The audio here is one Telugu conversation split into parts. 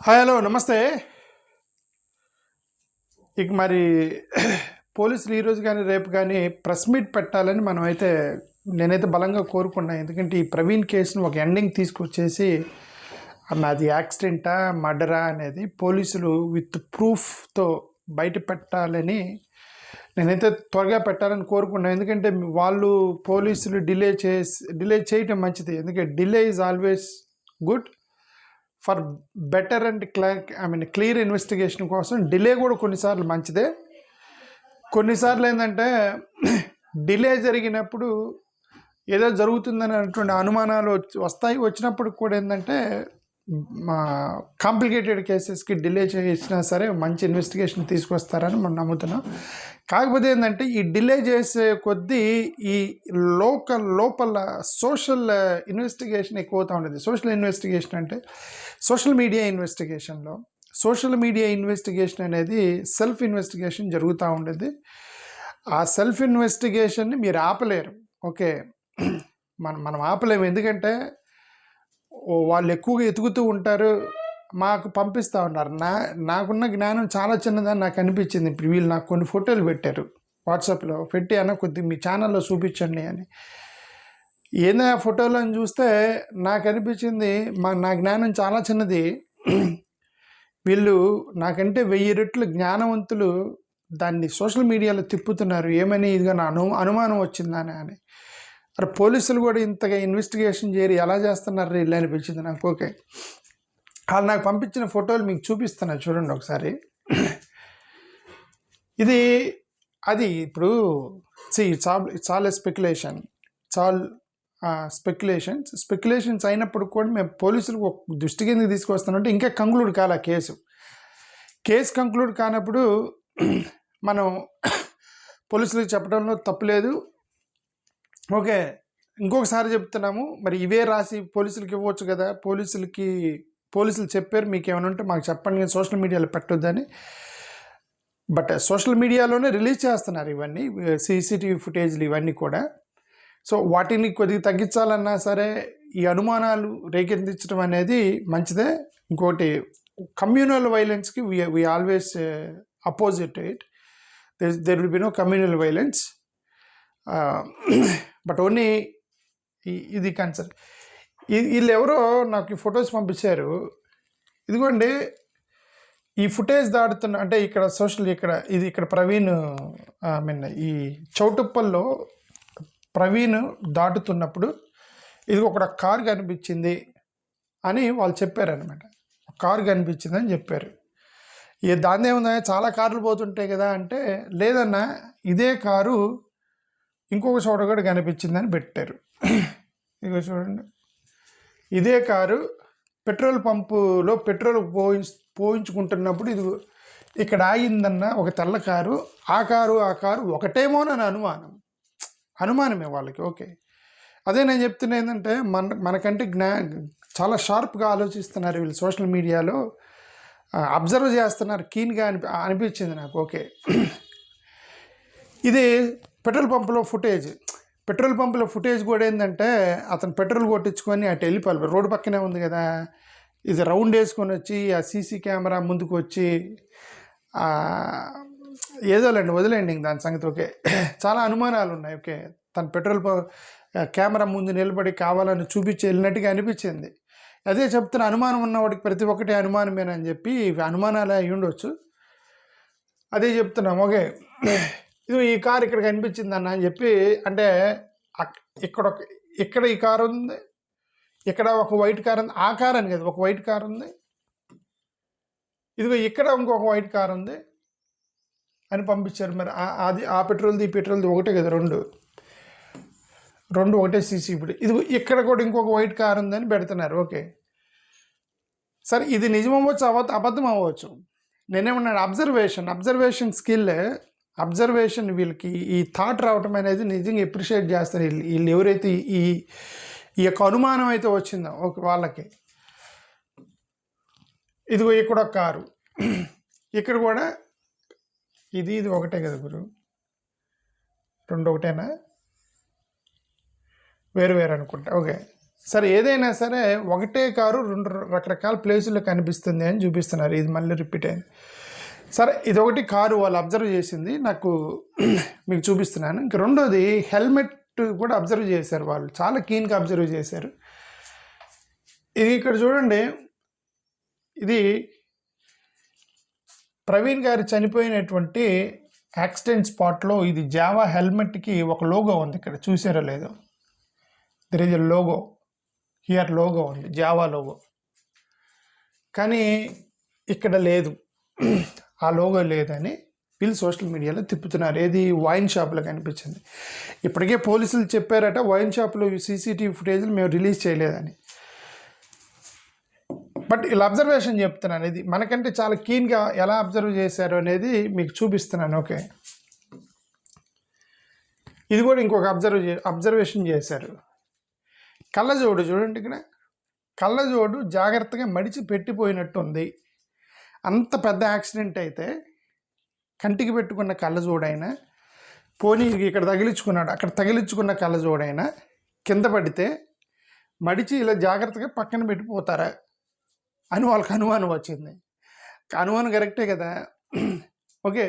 హాయ్ హలో నమస్తే. ఇక మరి పోలీసులు ఈరోజు కానీ రేపు కానీ ప్రెస్ మీట్ పెట్టాలని నేనైతే బలంగా కోరుకున్నాను. ఎందుకంటే ఈ ప్రవీణ్ కేసును ఒక ఎండింగ్ తీసుకొచ్చేసి అది యాక్సిడెంటా మర్డరా అనేది పోలీసులు విత్ ప్రూఫ్తో బయట పెట్టాలని నేనైతే త్వరగా పెట్టాలని కోరుకున్నాను. ఎందుకంటే వాళ్ళు పోలీసులు డిలే చేయటం మంచిది. ఎందుకంటే delay is always good for better and clear investigation కోసం డిలే కూడా కొన్నిసార్లు మంచిదే. కొన్నిసార్లు ఏంటంటే డిలే జరిగినప్పుడు ఏదో జరుగుతుందని అటువంటి అనుమానాలు వచ్చినప్పుడు కూడా ఏంటంటే కాంప్లికేటెడ్ కేసెస్కి డిలే చేసినా సరే మంచి ఇన్వెస్టిగేషన్ తీసుకొస్తారని మనం నమ్ముతున్నాం. కాకపోతే ఏంటంటే ఈ డిలే చేసే కొద్దీ ఈ లోపల సోషల్ ఇన్వెస్టిగేషన్ ఎక్కువ అవుతూ ఉండేది. సోషల్ ఇన్వెస్టిగేషన్ అంటే సోషల్ మీడియా ఇన్వెస్టిగేషన్ అనేది సెల్ఫ్ ఇన్వెస్టిగేషన్ జరుగుతూ ఉండేది. ఆ సెల్ఫ్ ఇన్వెస్టిగేషన్ని మీరు ఆపలేరు. ఓకే, మనం ఆపలేము. ఎందుకంటే వాళ్ళు ఎక్కువగా ఎతుకుతూ ఉంటారు, మాకు పంపిస్తూ ఉన్నారు. నాకున్న జ్ఞానం చాలా చిన్నదని నాకు అనిపించింది. ఇప్పుడు వీళ్ళు నాకు కొన్ని ఫోటోలు పెట్టారు, వాట్సాప్లో పెట్టి కొద్దిగా మీ ఛానల్లో చూపించండి అని. ఏదైనా ఫోటోలను చూస్తే నాకు అనిపించింది నా జ్ఞానం చాలా చిన్నది, వీళ్ళు నాకంటే 1000 రెట్లు జ్ఞానవంతులు దాన్ని సోషల్ మీడియాలో తిప్పుతున్నారు. ఏమని ఇదిగా నా అనుమానం వచ్చిందని అని. అరే పోలీసులు కూడా ఇంతగా ఇన్వెస్టిగేషన్ చేయరు, ఎలా చేస్తున్నారు వీళ్ళు అనిపించింది నాకు. ఓకే, వాళ్ళు నాకు పంపించిన ఫోటోలు మీకు చూపిస్తున్నా చూడండి ఒకసారి. అది ఇప్పుడు చాలా స్పెక్యులేషన్స్ అయినప్పుడు కూడా మేము పోలీసులకు ఒక దృష్టికి ఎందుకు తీసుకొస్తానంటే ఇంకా కంక్లూడ్ కాలే కేసు కంక్లూడ్ కానప్పుడు మనం పోలీసులకు చెప్పడంలో తప్పులేదు. ఓకే, ఇంకొకసారి చెప్తున్నాము, మరి ఇవే రాసి పోలీసులకి ఇవ్వచ్చు కదా. పోలీసులు చెప్పారు, మీకు ఏమైనా ఉంటే మాకు చెప్పండి, సోషల్ మీడియాలో పెట్టొద్దని. బట్ సోషల్ మీడియాలోనే రిలీజ్ చేస్తున్నారు ఇవన్నీ సీసీటీవీ ఫుటేజ్లు ఇవన్నీ కూడా. సో వాటిని కొద్దిగా తగ్గించాలన్నా సరే ఈ అనుమానాలు రేకెత్తించడం అనేది మంచిదే. ఇంకోటి, కమ్యూనల్ వైలెన్స్కి we always opposite it. There will be no communal violence, but only ఇది కన్సర్న్. వీళ్ళు ఎవరో నాకు ఈ ఫొటోస్ పంపించారు. ఇదిగోండి ఈ ఫుటేజ్ దాడుతున్న అంటే ఇక్కడ ప్రవీణ్ ఈ చౌటుప్పల్లో ప్రవీణ్ దాటుతున్నప్పుడు ఇది ఒక కారు కనిపించింది అని వాళ్ళు చెప్పారనమాట. కారు కనిపించింది అని చెప్పారు. దాన్ని ఏముందా, చాలా కార్లు పోతుంటాయి కదా అంటే, లేదన్నా ఇదే కారు ఇంకొక చోట కూడా కనిపించిందని పెట్టారు. ఇదిగో చూడండి, ఇదే కారు పెట్రోల్ పంపులో పెట్రోల్ పోయించుకుంటున్నప్పుడు ఇది ఇక్కడ ఆగిందన్న ఒక తెల్ల కారు. ఆ కారు ఒకటేమోనని అనుమానమే వాళ్ళకి. ఓకే, అదే నేను చెప్తున్నా ఏంటంటే మనకంటే చాలా షార్ప్గా ఆలోచిస్తున్నారు వీళ్ళు. సోషల్ మీడియాలో అబ్జర్వ్ చేస్తున్నారు, కీన్గా అనిపించింది నాకు. ఓకే, ఇది పెట్రోల్ పంపులో ఫుటేజ్ కూడా ఏంటంటే అతను పెట్రోల్ కొట్టించుకొని అటు వెళ్ళిపోవాలి. రోడ్డు పక్కనే ఉంది కదా, ఇది రౌండ్ వేసుకొని వచ్చి ఆ సీసీ కెమెరా ముందుకు వచ్చి ఏదోలేండి, వదిలేండి ఇంక దాని సంగతి. ఓకే, చాలా అనుమానాలు ఉన్నాయి. ఓకే, తను పెట్రోల్ కెమెరా ముందు నిలబడి కావాలని చూపించి వెళ్ళినట్టుగా అనిపించింది. అదే చెప్తున్న, అనుమానం ఉన్నవాడికి ప్రతి ఒక్కటి అనుమానమేనని చెప్పి అనుమానాలే అయి ఉండొచ్చు. అదే చెప్తున్నాం. ఓకే, ఇది ఈ కారు ఇక్కడ కనిపించింది అన్న అని చెప్పి, అంటే ఇక్కడ ఈ కారు ఉంది, ఇక్కడ ఒక వైట్ కార్ ఉంది. ఆ కార్ అని కదా, ఒక వైట్ కార్ ఉంది. ఇదిగో ఇక్కడ ఇంకొక వైట్ కార్ ఉంది అని పంపించారు. మరి అది ఆ పెట్రోల్ది ఈ పెట్రోల్ది ఒకటే కదా, రెండు ఒకటే సీసీ. ఇప్పుడు ఇది ఇక్కడ కూడా ఇంకొక వైట్ కార్ ఉందని పెడుతున్నారు. ఓకే, సరే ఇది నిజం అవ్వచ్చు, అబద్ధం అవ్వచ్చు. నేనేమన్నాను, అబ్జర్వేషన్ స్కిల్, వీళ్ళకి ఈ థాట్ రావటం అనేది నిజంగా ఎప్రిషియేట్ చేస్తారు వీళ్ళు ఎవరైతే ఈ యొక్క అనుమానం అయితే వచ్చిందో ఓకే వాళ్ళకి. ఇదిగో ఇక్కడ ఒక కారు, ఇక్కడ కూడా ఇది ఒకటే కదా గురు, రెండు ఒకటేనా, వేరు అనుకుంటా. ఓకే, సరే ఏదైనా సరే ఒకటే కారు 2 రకరకాల ప్లేసుల్లో కనిపిస్తుంది అని చూపిస్తున్నారు. ఇది మళ్ళీ రిపీట్ అయింది. సరే ఇదొకటి కారు వాళ్ళు అబ్జర్వ్ చేసింది నాకు మీకు చూపిస్తున్నాను. ఇంక రెండోది హెల్మెట్ కూడా అబ్జర్వ్ చేశారు వాళ్ళు, చాలా కీన్గా అబ్జర్వ్ చేశారు. ఇది ఇక్కడ చూడండి, ఇది ప్రవీణ్ గారు చనిపోయినటువంటి యాక్సిడెంట్ స్పాట్లో ఇది జావా హెల్మెట్కి ఒక లోగో ఉంది. ఇక్కడ చూసారో లేదో, there is a logo here, logo ఉంది, జావా లోగో. కానీ ఇక్కడ లేదు, ఆ లోగో లేదని వీళ్ళు సోషల్ మీడియాలో తిప్పుతున్నారు. ఏది వైన్ షాప్లో కనిపించింది. ఇప్పటికే పోలీసులు చెప్పారట వైన్ షాప్లో సీసీటీవీ ఫుటేజ్లు మేము రిలీజ్ చేయలేదని. బట్ ఇలా అబ్జర్వేషన్ చెప్తున్నాను, ఇది మనకంటే చాలా కీన్గా ఎలా అబ్జర్వ్ చేశారు అనేది మీకు చూపిస్తున్నాను. ఓకే, ఇది కూడా ఇంకొక అబ్జర్వేషన్ చేశారు. కళ్ళజోడు చూడండి, ఇక్కడ కళ్ళజోడు జాగ్రత్తగా మడిచి పెట్టిపోయినట్టు ఉంది. అంత పెద్ద యాక్సిడెంట్ అయితే కంటికి పెట్టుకున్న కళ్ళజోడైనా, పోనీ ఇక్కడ తగిలించుకున్నాడు, అక్కడ తగిలించుకున్న కళ్ళజోడైనా కింద పడితే మడిచి ఇలా జాగ్రత్తగా పక్కన పెట్టిపోతారా అని వాళ్ళకి అనుమానం వచ్చింది. అనుమానం కరెక్టే కదా. ఓకే,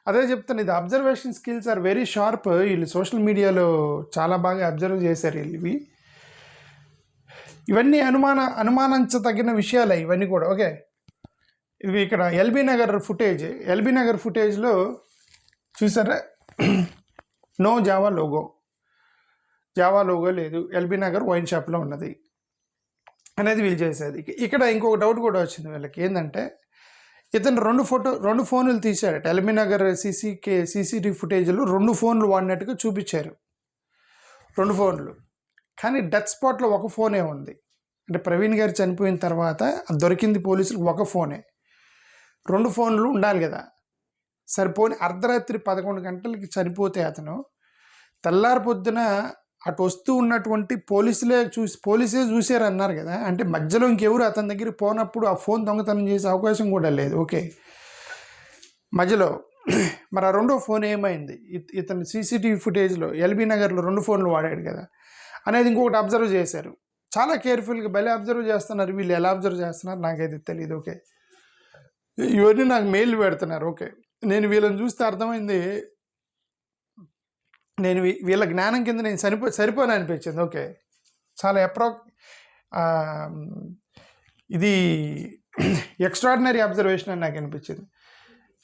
అదే చెప్తాను, ఇది observation skills are very sharp. వీళ్ళు సోషల్ మీడియాలో చాలా బాగా అబ్జర్వ్ చేశారు వీళ్ళు. ఇవన్నీ అనుమానించదగిన విషయాలే ఇవన్నీ కూడా. ఓకే, ఇవి ఇక్కడ ఎల్బీ నగర్ ఫుటేజ్లో చూసారా, నో జావా లోగో లేదు, ఎల్బీ నగర్ వైన్ షాప్లో ఉన్నది అనేది వీళ్ళు చేసేది. ఇక్కడ ఇంకొక డౌట్ కూడా వచ్చింది వీళ్ళకి, ఏంటంటే ఇతను 2 ఫోన్లు తీశారట. ఎల్బీ నగర్ సీసీటీవీ ఫుటేజ్లో 2 ఫోన్లు వాడినట్టుగా చూపించారు, 2 ఫోన్లు. కానీ డెత్ స్పాట్లో ఒక ఫోనే ఉంది. అంటే ప్రవీణ్ గారు చనిపోయిన తర్వాత దొరికింది పోలీసులకు ఒక ఫోనే, 2 ఫోన్లు ఉండాలి కదా. సరిపోని అర్ధరాత్రి 11 గంటలకి చనిపోతే అతను తెల్లారి పొద్దున అటు వస్తూ ఉన్నటువంటి పోలీసే చూసారు అన్నారు కదా. అంటే మధ్యలో ఇంకెవరు అతని దగ్గర పోనప్పుడు ఆ ఫోన్ దొంగతనం చేసే అవకాశం కూడా లేదు. ఓకే, మధ్యలో మరి ఆ 2వ ఫోన్ ఏమైంది? ఇతను సీసీటీవీ ఫుటేజ్లో ఎల్బీ నగర్లో 2 ఫోన్లు వాడాడు కదా అనేది ఇంకొకటి అబ్జర్వ్ చేశారు. చాలా కేర్ఫుల్గా భలే అబ్జర్వ్ చేస్తున్నారు వీళ్ళు. ఎలా అబ్జర్వ్ చేస్తున్నారు నాకైతే తెలియదు. ఓకే, ఇవన్నీ నాకు మెయిల్ పెడుతున్నారు. ఓకే, నేను వీళ్ళని చూస్తే అర్థమైంది, నేను వీళ్ళ జ్ఞానం కింద నేను సరిపోను అనిపించింది. ఓకే, చాలా ఇది ఎక్స్ట్రాడినరీ అబ్జర్వేషన్ అని నాకు అనిపించింది.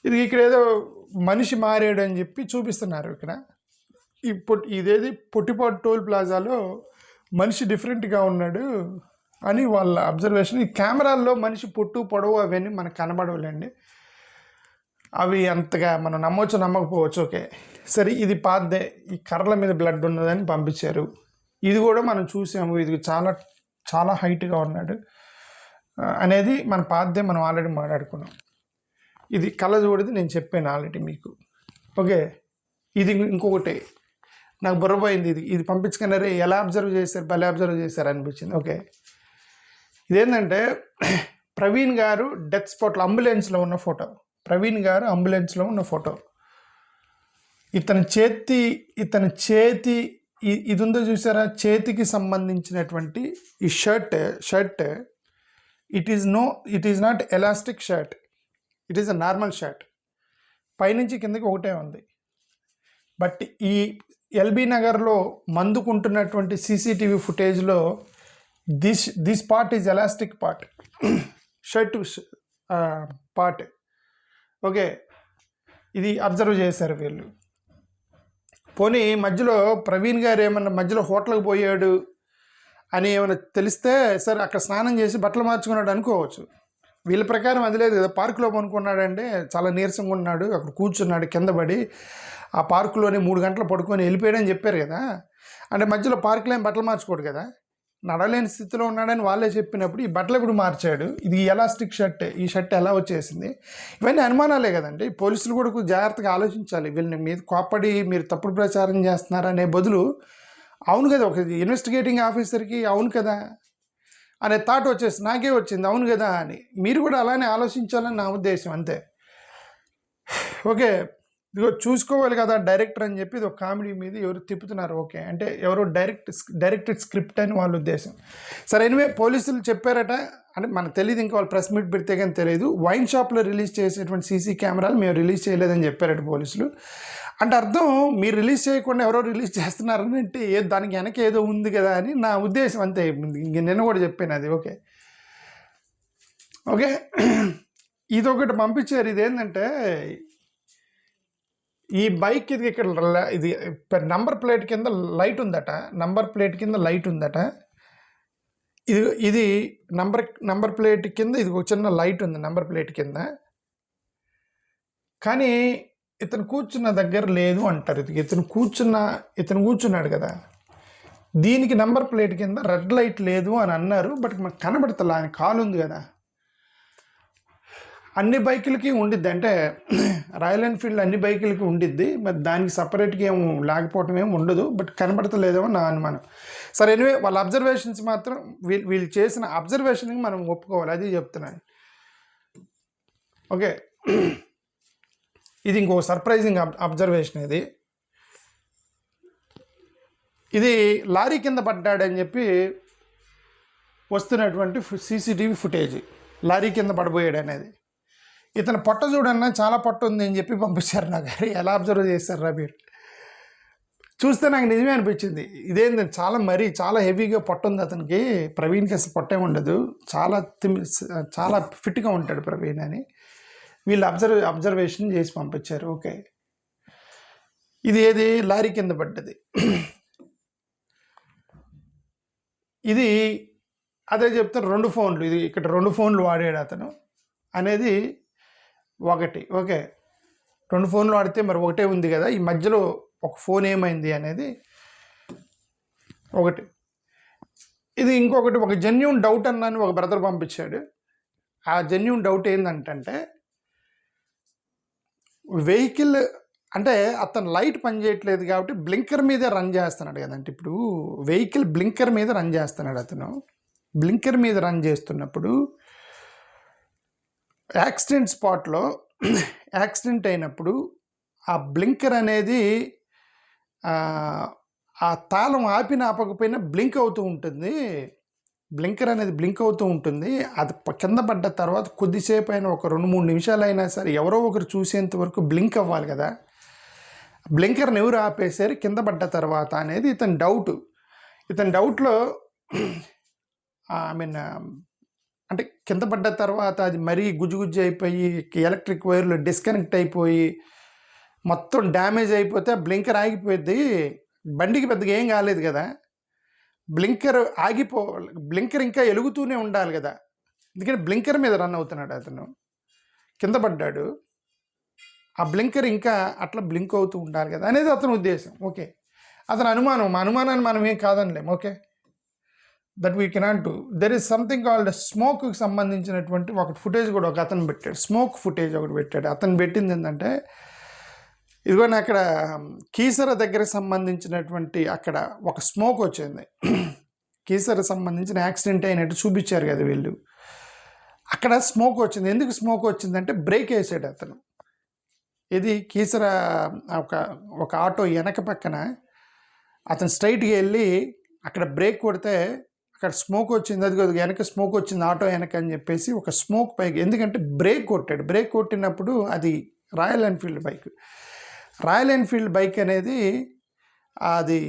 ఇది ఇక్కడ ఏదో మనిషి మారాడు అని చెప్పి చూపిస్తున్నారు. ఇక్కడ ఇదేది పొట్టిపాటు టోల్ ప్లాజాలో మనిషి డిఫరెంట్గా ఉన్నాడు అని వాళ్ళ అబ్జర్వేషన్. ఈ కెమెరాల్లో మనిషి పొట్టు పొడవు అవన్నీ మనకు కనబడవులేండి, అవి అంతగా మనం నమ్మకపోవచ్చు. ఓకే, సరే ఇది పాతదే, ఈ కర్రల మీద బ్లడ్ ఉన్నదని పంపించారు. ఇది కూడా మనం చూసాము, ఇది చాలా చాలా హైట్గా ఉన్నాడు అనేది మన పాతదే, మనం ఆల్రెడీ మాట్లాడుకున్నాం. ఇది కళ్ళజోడిది నేను చెప్పాను ఆల్రెడీ మీకు. ఓకే, ఇది ఇంకొకటి నాకు బుర్రపోయింది. ఇది పంపించుకున్నారే, ఎలా అబ్జర్వ్ చేశారు, భలే అబ్జర్వ్ చేశారు అనిపించింది. ఓకే, ఇదేంటంటే ప్రవీణ్ గారు డెత్ స్పాట్లో అంబులెన్స్లో ఉన్న ఫోటో. ప్రవీణ్ గారు అంబులెన్స్లో ఉన్న ఫోటో. ఇతని చేతి ఇది ఉందో చూసారా, చేతికి సంబంధించినటువంటి ఈ shirt it is not elastic shirt, it is a normal shirt. పైనుంచి కిందకి ఒకటే ఉంది. బట్ ఈ ఎల్బీ నగర్లో మందుకుంటున్నటువంటి సీసీటీవీ ఫుటేజ్లో this part is elastic part, shirt part. Okay, ఇది అబ్జర్వ్ చేశారు వీళ్ళు. పోనీ మధ్యలో ప్రవీణ్ గారు ఏమన్నా మధ్యలో హోటల్కి పోయాడు అని ఏమైనా తెలిస్తే సరే అక్కడ స్నానం చేసి బట్టలు మార్చుకున్నాడు అనుకోవచ్చు. వీళ్ళ ప్రకారం అది లేదు కదా. పార్కులో పనుకున్నాడంటే చాలా నీరసంగా ఉన్నాడు, అక్కడ కూర్చున్నాడు కింద పడి, ఆ పార్కులోనే 3 గంటలు పడుకొని వెళ్ళిపోయాడని చెప్పారు కదా. అంటే మధ్యలో పార్కులో ఏం బట్టలు మార్చుకోడు కదా, నడలేని స్థితిలో ఉన్నాడని వాళ్ళే చెప్పినప్పుడు ఈ బట్టలు ఇప్పుడు మార్చాడు. ఇది ఎలాస్టిక్ షర్ట్, ఈ షర్ట్ ఎలా వచ్చేసింది? ఇవన్నీ అనుమానాలే కదండి. పోలీసులు కూడా జాగ్రత్తగా ఆలోచించాలి. వీళ్ళని మీద కోప్పడి మీరు తప్పుడు ప్రచారం చేస్తున్నారనే బదులు అవును కదా, ఒక ఇన్వెస్టిగేటింగ్ ఆఫీసర్కి అవును కదా అనే థాట్ వచ్చేసి నాకే వచ్చింది, అవును కదా అని. మీరు కూడా అలానే ఆలోచించాలని నా ఉద్దేశం, అంతే. ఓకే, ఇదిగో చూసుకోవాలి కదా డైరెక్టర్ అని చెప్పి ఇది ఒక కామెడీ మీద ఎవరు తిప్పుతున్నారు. ఓకే, అంటే ఎవరో డైరెక్టెడ్ స్క్రిప్ట్ అని వాళ్ళ ఉద్దేశం. సరే, ఎనివే పోలీసులు చెప్పారట, అంటే మనకు తెలియదు, ఇంకా వాళ్ళు ప్రెస్ మీట్ పెడితే కానీ తెలియదు. వైన్ షాప్లో రిలీజ్ చేసేటువంటి సీసీ కెమెరాలు మేము రిలీజ్ చేయలేదని చెప్పారట పోలీసులు. అంటే అర్థం మీరు రిలీజ్ చేయకుండా ఎవరో రిలీజ్ చేస్తున్నారని, అంటే దానికి వెనక ఏదో ఉంది కదా అని నా ఉద్దేశం, అంతే. ఇంక నిన్న కూడా చెప్పాను అది. ఓకే ఓకే ఇదొకటి పంపించారు. ఇదేంటంటే ఈ బైక్ ఇది ఇక్కడ ఇది నంబర్ ప్లేట్ కింద లైట్ ఉందట. నంబర్ ప్లేట్ కింద లైట్ ఉందట. ఇది నంబర్ ప్లేట్ కింద ఇది ఒక చిన్న లైట్ ఉంది నంబర్ ప్లేట్ కింద. కానీ ఇతను కూర్చున్న దగ్గర లేదు అంటారు. ఇతను కూర్చున్నాడు కదా, దీనికి నంబర్ ప్లేట్ కింద రెడ్ లైట్ లేదు అని అన్నారు. బట్ మనకు కనబడతలే, ఆయన కాలు ఉంది కదా. అన్ని బైకులకి ఉండిద్ది, అంటే రాయల్ ఎన్ఫీల్డ్ అన్ని బైకులకి ఉండిద్ది. మరి దానికి సపరేట్గా ఏం లేకపోవటం ఏమి ఉండదు. బట్ కనబడతలేదేమో నా అనుమానం. సరే, ఎనివే వాళ్ళ అబ్జర్వేషన్స్ మాత్రం వీళ్ళు చేసిన అబ్జర్వేషన్కి మనం ఒప్పుకోవాలి, అది చెప్తున్నాను. ఓకే, ఇది ఇంకో సర్ప్రైజింగ్ అబ్జర్వేషన్. ఇది లారీ కింద పడ్డాడని చెప్పి వస్తున్నటువంటి సీసీటీవీ ఫుటేజ్. లారీ కింద పడిపోయాడు అనేది. ఇతను పొట్ట చూడన్నా చాలా పొట్ట ఉంది అని చెప్పి పంపించారు నాకు. ఎలా అబ్జర్వ్ చేస్తారు రా మీరు? చూస్తే నాకు నిజమే అనిపించింది. ఇదేంటి చాలా హెవీగా పొట్ట ఉంది అతనికి. ప్రవీణ్కి అసలు పొట్టే ఉండదు, చాలా ఫిట్గా ఉంటాడు ప్రవీణ్ అని వీళ్ళు అబ్జర్వేషన్ చేసి పంపించారు. ఓకే, ఇది లారీ కింద పడ్డది. ఇది అదే చెప్తారు, 2 ఫోన్లు. ఇది ఇక్కడ 2 ఫోన్లు వాడాడు అతను అనేది ఒకటి. ఓకే, 2 ఫోన్లు వాడితే మరి ఒకటే ఉంది కదా, ఈ మధ్యలో ఒక ఫోన్ ఏమైంది అనేది ఒకటి. ఇది ఇంకొకటి, ఒక జెన్యూన్ డౌట్ అన్నాను ఒక బ్రదర్ పంపించాడు. ఆ జెన్యూన్ డౌట్ ఏంటంటే వెహికల్ అంటే అతను లైట్ పనిచేయట్లేదు కాబట్టి బ్లింకర్ మీదే రన్ చేస్తున్నాడు కదంటే. ఇప్పుడు వెహికల్ బ్లింకర్ మీద రన్ చేస్తున్నాడు అతను. బ్లింకర్ మీద రన్ చేస్తున్నప్పుడు యాక్సిడెంట్ స్పాట్లో యాక్సిడెంట్ అయినప్పుడు ఆ బ్లింకర్ అనేది ఆ తాళం ఆపకపోయినా బ్లింక్ అవుతూ ఉంటుంది. బ్లింకర్ అనేది బ్లింక్ అవుతూ ఉంటుంది. అది కింద పడ్డ తర్వాత కొద్దిసేపు అయినా ఒక 2-3 నిమిషాలైనా సరే ఎవరో ఒకరు చూసేంత వరకు బ్లింక్ అవ్వాలి కదా. బ్లింకర్ని ఎవరు ఆపేశారు కింద పడ్డ తర్వాత అనేది ఇతని డౌట్లో అంటే కింద పడ్డ తర్వాత అది మరీ గుజ్జు అయిపోయి ఎలక్ట్రిక్ వైర్లు డిస్కనెక్ట్ అయిపోయి మొత్తం డ్యామేజ్ అయిపోతే బ్లింకర్ ఆగిపోయింది. బండికి పెద్దగా ఏం కాలేదు కదా, బ్లింకర్ ఇంకా వెలుగుతూనే ఉండాలి కదా. ఎందుకంటే బ్లింకర్ మీద రన్ అవుతున్నాడు అతను, కింద పడ్డాడు, ఆ బ్లింకర్ ఇంకా అట్లా బ్లింక్ అవుతూ ఉండాలి కదా అనేది అతని ఉద్దేశం. ఓకే, అతని అనుమానం, మా అనుమానాన్ని మనం ఏం కాదనిలేం. Okay, that we cannot do. There is something called స్మోక్కి సంబంధించినటువంటి ఒక ఫుటేజ్ కూడా ఒక అతను పెట్టాడు. స్మోక్ ఫుటేజ్ ఒకటి పెట్టాడు. అతను పెట్టింది ఏంటంటే, ఇదిగోని అక్కడ కీసర దగ్గర సంబంధించినటువంటి అక్కడ ఒక స్మోక్ వచ్చింది. కీసర సంబంధించిన యాక్సిడెంట్ అయినట్టు చూపించారు కదా వీళ్ళు. అక్కడ స్మోక్ వచ్చింది. ఎందుకు స్మోక్ వచ్చిందంటే బ్రేక్ వేసాడు అతను. ఇది కీసర ఒక ఆటో వెనక పక్కన అతను స్ట్రైట్గా వెళ్ళి అక్కడ బ్రేక్ కొడితే అక్కడ స్మోక్ వచ్చింది. అది వెనక స్మోక్ వచ్చింది ఆటో వెనక అని చెప్పేసి ఒక స్మోక్ పైకి, ఎందుకంటే బ్రేక్ కొట్టాడు. బ్రేక్ కొట్టినప్పుడు అది royal Enfield bike. Royal Enfield bike అనేది అది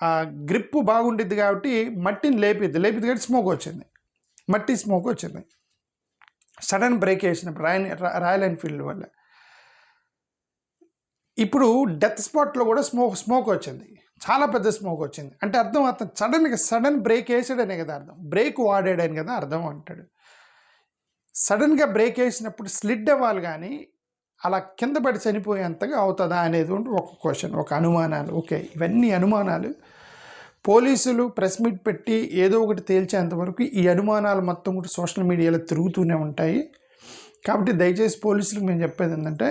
ఆ గ్రిప్ బాగుండిద్ది కాబట్టి మట్టిని లేపిద్ది కాబట్టి స్మోక్ వచ్చింది, మట్టి స్మోక్ వచ్చింది సడన్ బ్రేక్ వేసినప్పుడు రాయల్ ఎన్ఫీల్డ్ వల్ల. ఇప్పుడు డెత్ స్పాట్లో కూడా స్మోక్ వచ్చింది, చాలా పెద్ద స్మోక్ వచ్చింది. అంటే అర్థం అతను సడన్ బ్రేక్ వేసాడనే కదా అర్థం, బ్రేక్ వాడాడని కదా అర్థం అంటాడు. సడన్గా బ్రేక్ వేసినప్పుడు స్లిడ్ అవ్వాలి, కానీ అలా కింద పడి చనిపోయేంతగా అవుతుందా అనేది ఒక క్వశ్చన్, ఒక అనుమానాలు. ఓకే, ఇవన్నీ అనుమానాలు. పోలీసులు ప్రెస్ మీట్ పెట్టి ఏదో ఒకటి తేల్చేంతవరకు ఈ అనుమానాలు మొత్తం కూడా సోషల్ మీడియాలో తిరుగుతూనే ఉంటాయి. కాబట్టి దయచేసి పోలీసులకు మేము చెప్పేది ఏంటంటే,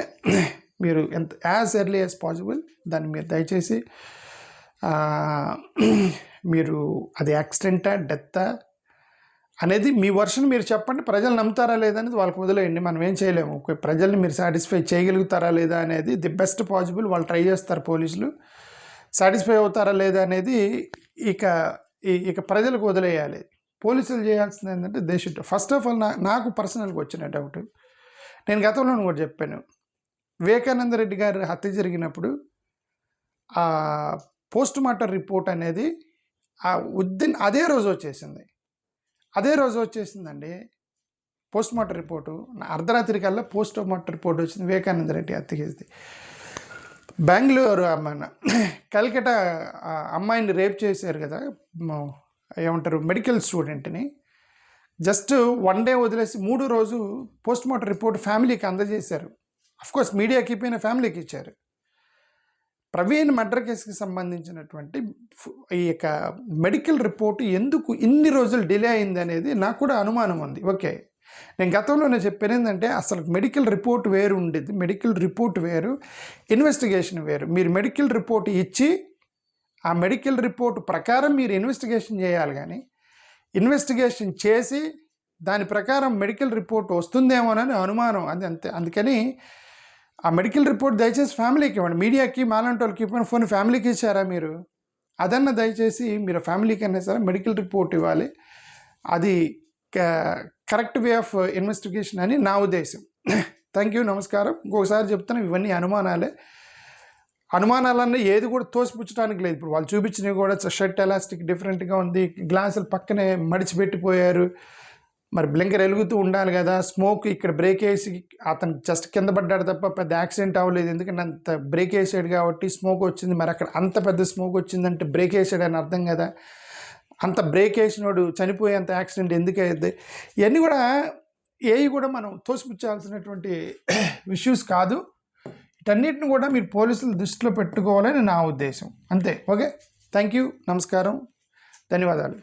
మీరు యాజ్ ఎర్లీ యాజ్ పాసిబుల్ దాన్ని మీరు దయచేసి మీరు అది యాక్సిడెంటా డెత్తా అనేది మీ వర్షన్ మీరు చెప్పండి. ప్రజలు నమ్ముతారా లేదా అనేది వాళ్ళకి వదిలేయండి, మనం ఏం చేయలేము. ప్రజల్ని మీరు సాటిస్ఫై చేయగలుగుతారా లేదా అనేది ది బెస్ట్ పాసిబుల్ వాళ్ళు ట్రై చేస్తారు. పోలీసులు సాటిస్ఫై అవుతారా లేదా అనేది ఇక ప్రజలకు వదిలేయాలి. పోలీసులు చేయాల్సింది ఏంటంటే they should first of all నాకు పర్సనల్గా వచ్చిన డౌట్, నేను గతంలో కూడా చెప్పాను, వివేకానంద రెడ్డి గారి హత్య జరిగినప్పుడు ఆ పోస్ట్ మార్టం రిపోర్ట్ అనేది అదే రోజు వచ్చేసిందండి. పోస్ట్ మార్టం రిపోర్టు అర్ధరాత్రి కల్లా పోస్ట్ మార్టం రిపోర్ట్ వచ్చింది. వివేకానంద రెడ్డి హత్య చేసి బెంగళూరు కల్కటా అమ్మాయిని రేప్ చేశారు కదా, ఏమంటారు, మెడికల్ స్టూడెంట్ని. జస్ట్ 1 డే వదిలేసి 3 రోజు పోస్ట్ మార్టం రిపోర్ట్ ఫ్యామిలీకి అందజేశారు. అఫ్కోర్స్ మీడియాకి ఇపోయిన ఫ్యామిలీకి ఇచ్చారు. ప్రవీణ్ మర్డర్ కేసుకి సంబంధించినటువంటి ఈ యొక్క మెడికల్ రిపోర్ట్ ఎందుకు ఇన్ని రోజులు డిలే అయింది అనేది నాకు కూడా అనుమానం ఉంది. ఓకే, నేను గతంలోనే చెప్పాను ఏంటంటే అసలు మెడికల్ రిపోర్ట్ వేరు ఉండేది, మెడికల్ రిపోర్ట్ వేరు, ఇన్వెస్టిగేషన్ వేరు. మీరు మెడికల్ రిపోర్ట్ ఇచ్చి ఆ మెడికల్ రిపోర్ట్ ప్రకారం మీరు ఇన్వెస్టిగేషన్ చేయాలి, కానీ ఇన్వెస్టిగేషన్ చేసి దాని ప్రకారం మెడికల్ రిపోర్ట్ వస్తుందేమోనని అనుమానం. అది అంతే. అందుకని ఆ మెడికల్ రిపోర్ట్ దయచేసి ఫ్యామిలీకి ఇవ్వండి. మీడియాకి మాలాంటి వాళ్ళకి ఇవ్వని ఫోన్ ఫ్యామిలీకి ఇచ్చారా మీరు? అదన్నా దయచేసి మీరు ఫ్యామిలీకి అయినా సరే మెడికల్ రిపోర్ట్ ఇవ్వాలి. అది కరెక్ట్ వే ఆఫ్ ఇన్వెస్టిగేషన్ అని నా ఉద్దేశం. థ్యాంక్ యూ, నమస్కారం. ఇంకొకసారి చెప్తాను, ఇవన్నీ అనుమానాలన్నీ ఏది కూడా తోసిపుచ్చడానికి లేదు. ఇప్పుడు వాళ్ళు చూపించినవి కూడా షర్ట్ ఎలాస్టిక్ డిఫరెంట్గా ఉంది, గ్లాసులు పక్కనే మడిచిపెట్టిపోయారు, మరి బ్లింకర్ వెలుగుతూ ఉండాలి కదా, స్మోక్ ఇక్కడ బ్రేక్ వేసి అతను జస్ట్ కింద పడ్డాడు తప్ప పెద్ద యాక్సిడెంట్ అవ్వలేదు, ఎందుకంటే అంత బ్రేక్ వేసాడు కాబట్టి స్మోక్ వచ్చింది. మరి అక్కడ అంత పెద్ద స్మోక్ వచ్చిందంటే బ్రేక్ వేసాడని అర్థం కదా, అంత బ్రేక్ వేసినోడు చనిపోయేంత యాక్సిడెంట్ ఎందుకు అయ్యింది? ఇవన్నీ కూడా కూడా మనం తోసిపుచ్చాల్సినటువంటి ఇష్యూస్ కాదు. వీటన్నిటిని కూడా మీరు పోలీసులు దృష్టిలో పెట్టుకోవాలని నా ఉద్దేశం. అంతే. ఓకే, థ్యాంక్ యూ, నమస్కారం, ధన్యవాదాలు.